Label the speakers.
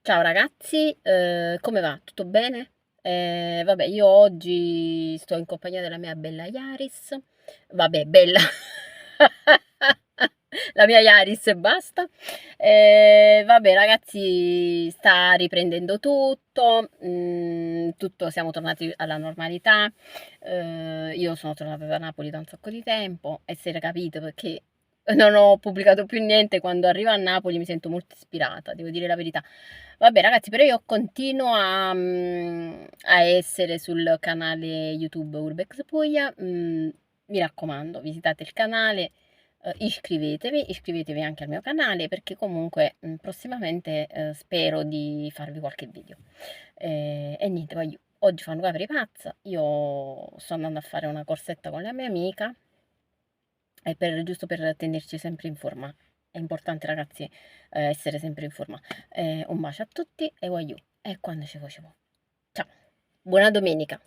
Speaker 1: Ciao ragazzi, come va? Tutto bene? Vabbè, io oggi sto in compagnia della mia bella Yaris. Vabbè, bella. La mia Yaris e basta. Vabbè, ragazzi, sta riprendendo tutto. Tutto, siamo tornati alla normalità. Io sono tornata da Napoli da un sacco di tempo e si era capito perché non ho pubblicato più niente. Quando arrivo a Napoli mi sento molto ispirata, devo dire la verità. Vabbè ragazzi, però io continuo a essere sul canale YouTube Urbex Puglia. Mi raccomando, visitate il canale, iscrivetevi anche al mio canale perché comunque prossimamente spero di farvi qualche video. E niente, oggi fanno capri pazza, io sto andando a fare una corsetta con la mia amica e giusto per tenerci sempre in forma. È importante ragazzi essere sempre in forma. Un bacio a tutti e voglio. E quando ci facciamo. Ciao, buona domenica.